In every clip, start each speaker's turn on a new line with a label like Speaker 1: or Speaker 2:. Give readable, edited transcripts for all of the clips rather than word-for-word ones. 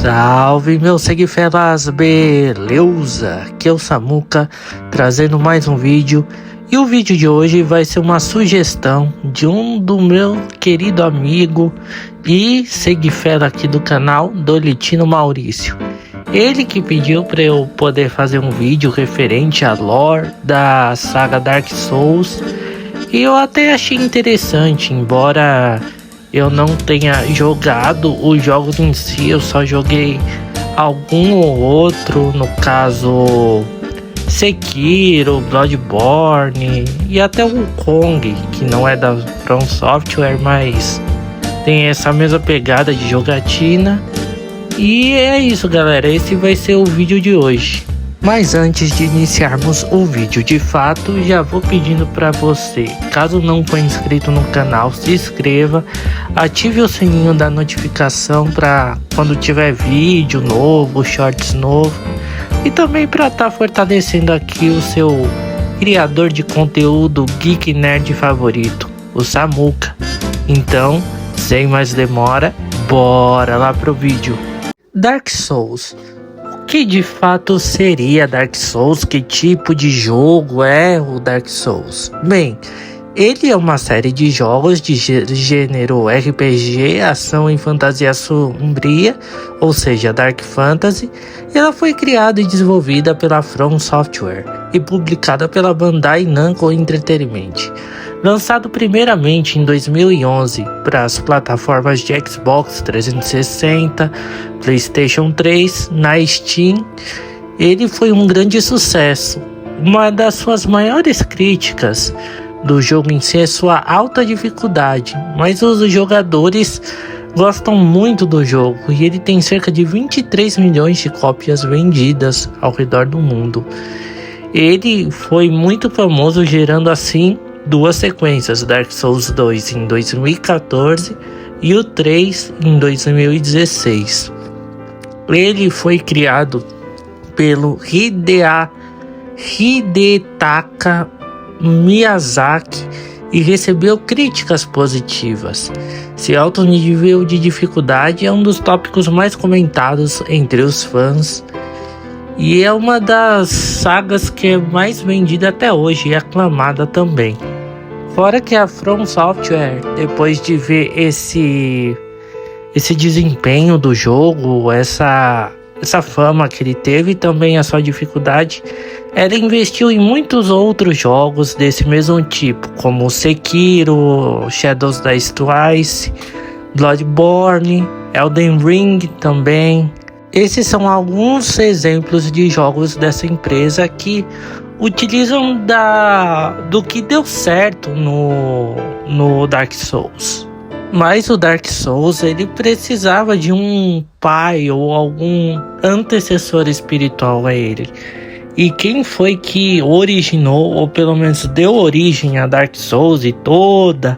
Speaker 1: Salve, meus seguifelas, beleza? Aqui é o Samuca, trazendo mais um vídeo. E o vídeo de hoje vai ser uma sugestão de do meu querido amigo e seguifela aqui do canal, Dolitino Maurício. Ele que pediu para eu poder fazer um vídeo referente à lore da saga Dark Souls. E eu até achei interessante, embora eu não tenha jogado os jogos em si, eu só joguei algum ou outro, no caso Sekiro, Bloodborne e até o Wukong, que não é da From Software, mas tem essa mesma pegada de jogatina. E é isso, galera, esse vai ser o vídeo de hoje. Mas antes de iniciarmos o vídeo de fato, já vou pedindo para você, caso não for inscrito no canal, se inscreva, ative o sininho da notificação para quando tiver vídeo novo, shorts novo, e também para estar fortalecendo aqui o seu criador de conteúdo geek nerd favorito, o Samuca. Então, sem mais demora, bora lá pro vídeo. Dark Souls. Que de fato seria Dark Souls? Que tipo de jogo é o Dark Souls? Bem, ele é uma série de jogos de gênero RPG, ação e fantasia sombria, ou seja, Dark Fantasy. Ela foi criada e desenvolvida pela From Software e publicada pela Bandai Namco Entertainment. Lançado primeiramente em 2011 para as plataformas de Xbox 360, PlayStation 3, na Steam, ele foi um grande sucesso. Uma das suas maiores críticas do jogo em si é sua alta dificuldade, mas os jogadores gostam muito do jogo e ele tem cerca de 23 milhões de cópias vendidas ao redor do mundo. Ele foi muito famoso, gerando assim duas sequências, Dark Souls 2 em 2014 e o 3 em 2016. Ele foi criado pelo Hidetaka Miyazaki e recebeu críticas positivas. Seu alto nível de dificuldade é um dos tópicos mais comentados entre os fãs e é uma das sagas que é mais vendida até hoje e aclamada também. Fora que a From Software, depois de ver esse desempenho do jogo, essa fama que ele teve e também a sua dificuldade, ela investiu em muitos outros jogos desse mesmo tipo, como Sekiro, Shadows Die Twice, Bloodborne, Elden Ring também. Esses são alguns exemplos de jogos dessa empresa que utilizam do que deu certo no Dark Souls. Mas o Dark Souls, ele precisava de um pai ou algum antecessor espiritual a ele. E quem foi que originou, ou pelo menos deu origem a Dark Souls e toda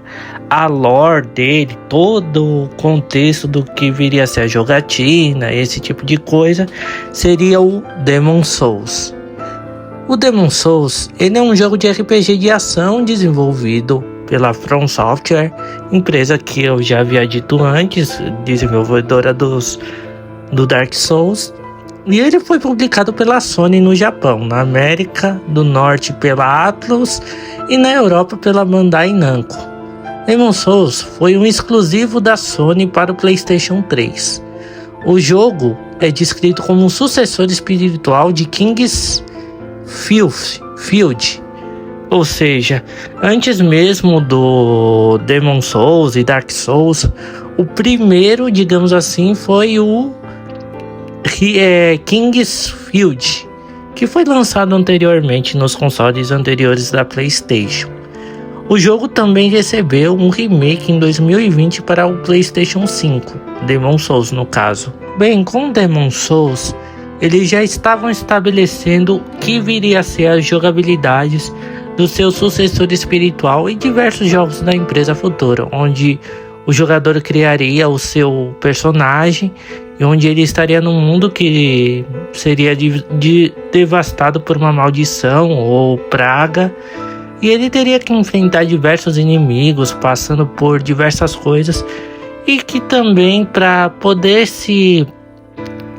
Speaker 1: a lore dele, todo o contexto do que viria a ser a jogatina, esse tipo de coisa, seria o Demon Souls. O Demon Souls, ele é um jogo de RPG de ação desenvolvido pela From Software, empresa que eu já havia dito antes, desenvolvedora do Dark Souls. E ele foi publicado pela Sony no Japão, na América do Norte pela Atlus e na Europa pela Bandai Namco. Demon Souls foi um exclusivo da Sony para o PlayStation 3. O jogo é descrito como um sucessor espiritual de King's Field, ou seja, antes mesmo do Demon Souls e Dark Souls, o primeiro, digamos assim, foi o King's Field, que foi lançado anteriormente nos consoles anteriores da PlayStation. O jogo também recebeu um remake em 2020 para o PlayStation 5, Demon Souls no caso. Bem, com Demon Souls, eles já estavam estabelecendo o que viria a ser as jogabilidades do seu sucessor espiritual em diversos jogos da empresa futura, onde o jogador criaria o seu personagem e onde ele estaria num mundo que seria devastado por uma maldição ou praga, e ele teria que enfrentar diversos inimigos, passando por diversas coisas, e que também, para poder se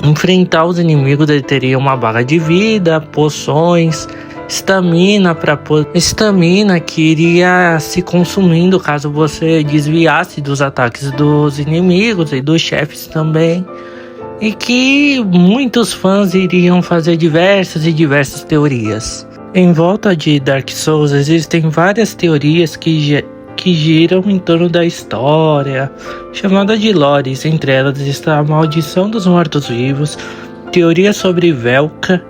Speaker 1: enfrentar os inimigos, ele teria uma barra de vida, poções, estamina que iria se consumindo caso você desviasse dos ataques dos inimigos e dos chefes também. E que muitos fãs iriam fazer diversas teorias. Em volta de Dark Souls existem várias teorias que giram em torno da história, chamada de lores. Entre elas está a maldição dos mortos-vivos, teoria sobre Velka,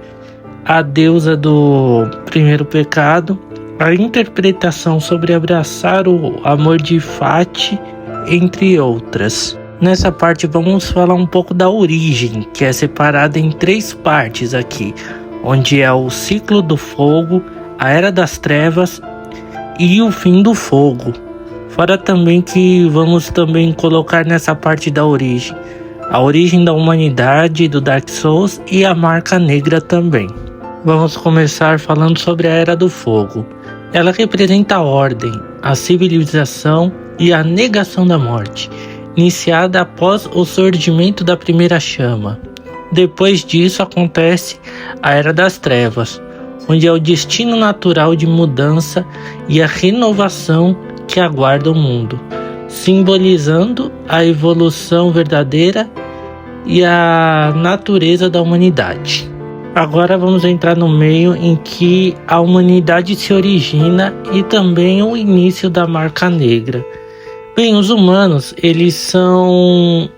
Speaker 1: a deusa do primeiro pecado, a interpretação sobre abraçar o amor de Fati, entre outras. Nessa parte vamos falar um pouco da origem, que é separada em 3 partes aqui, onde é o ciclo do fogo, a era das trevas e o fim do fogo. Fora também que vamos também colocar nessa parte da origem, a origem da humanidade do Dark Souls e a marca negra também. Vamos começar falando sobre a Era do Fogo. Ela representa a ordem, a civilização e a negação da morte, iniciada após o surgimento da primeira chama. Depois disso acontece a Era das Trevas, onde é o destino natural de mudança e a renovação que aguarda o mundo, simbolizando a evolução verdadeira e a natureza da humanidade. Agora vamos entrar no meio em que a humanidade se origina e também o início da marca negra. Bem, os humanos, eles são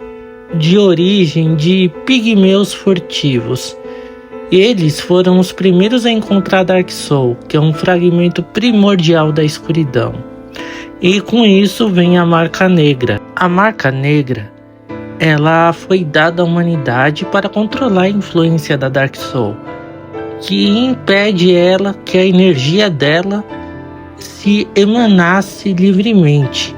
Speaker 1: de origem de pigmeus furtivos. Eles foram os primeiros a encontrar Dark Soul, que é um fragmento primordial da escuridão. E com isso vem a marca negra. A marca negra, ela foi dada à humanidade para controlar a influência da Dark Soul, que impede ela que a energia dela se emanasse livremente.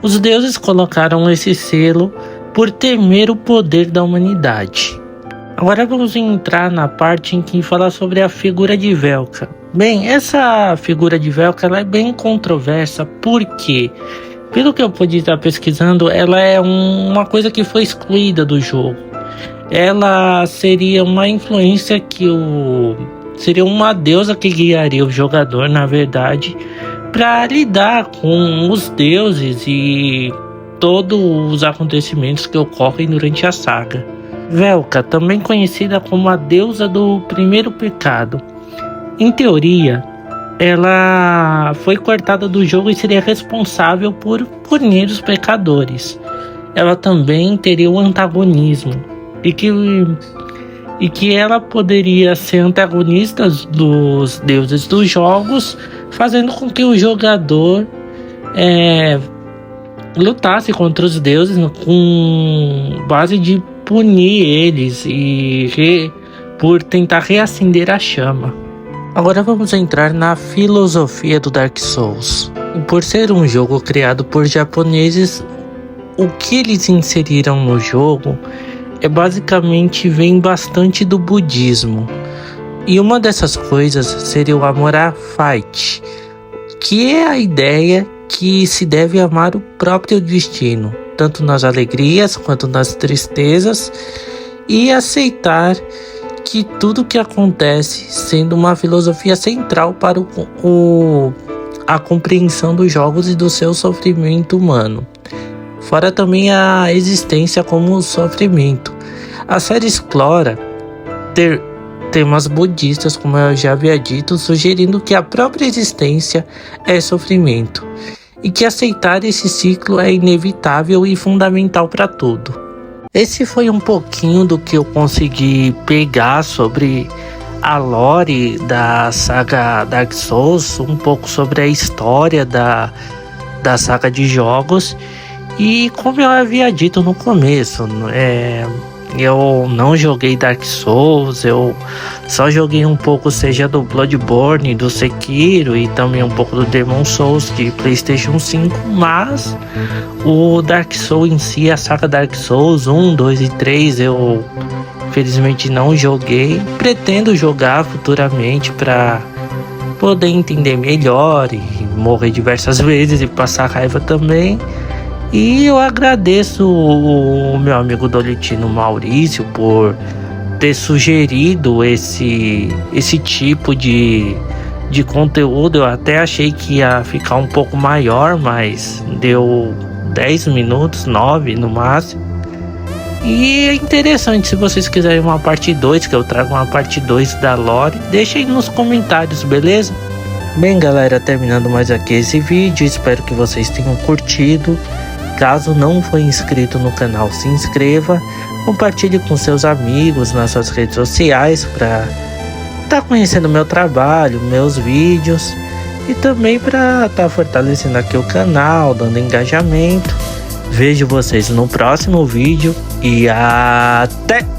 Speaker 1: Os deuses colocaram esse selo por temer o poder da humanidade. Agora vamos entrar na parte em que fala sobre a figura de Velka. Bem, essa figura de Velka ela é bem controversa porque, pelo que eu pude estar pesquisando, ela é uma coisa que foi excluída do jogo. Ela seria uma influência seria uma deusa que guiaria o jogador, na verdade, para lidar com os deuses e todos os acontecimentos que ocorrem durante a saga. Velka, também conhecida como a deusa do primeiro pecado. Em teoria, ela foi cortada do jogo e seria responsável por punir os pecadores. Ela também teria o antagonismo e que ela poderia ser antagonista dos deuses dos jogos, fazendo com que o jogador lutasse contra os deuses com base de punir eles e por tentar reacender a chama. Agora vamos entrar na filosofia do Dark Souls. Por ser um jogo criado por japoneses, o que eles inseriram no jogo basicamente vem bastante do budismo. E uma dessas coisas seria o amor à fight, que é a ideia que se deve amar o próprio destino, tanto nas alegrias quanto nas tristezas, e aceitar que tudo que acontece, sendo uma filosofia central para a compreensão dos jogos e do seu sofrimento humano. Fora também a existência como sofrimento. A série explora temas budistas, como eu já havia dito, sugerindo que a própria existência é sofrimento e que aceitar esse ciclo é inevitável e fundamental para tudo. Esse foi um pouquinho do que eu consegui pegar sobre a lore da saga Dark Souls, um pouco sobre a história da saga de jogos. E como eu havia dito no começo, eu não joguei Dark Souls, eu só joguei um pouco, seja do Bloodborne, do Sekiro e também um pouco do Demon Souls de PlayStation 5, mas o Dark Souls em si, a saga Dark Souls 1, 2 e 3, eu infelizmente não joguei. Pretendo jogar futuramente para poder entender melhor e morrer diversas vezes e passar raiva também. E eu agradeço o meu amigo Dolitino Maurício por ter sugerido esse tipo de conteúdo. Eu até achei que ia ficar um pouco maior, mas deu 10 minutos, 9 no máximo. E é interessante, se vocês quiserem uma parte 2, que eu trago uma parte 2 da lore, deixem nos comentários, beleza? Bem galera, terminando mais aqui esse vídeo, espero que vocês tenham curtido. Caso não for inscrito no canal, se inscreva, compartilhe com seus amigos nas suas redes sociais para estar conhecendo meu trabalho, meus vídeos e também para estar fortalecendo aqui o canal, dando engajamento. Vejo vocês no próximo vídeo e até!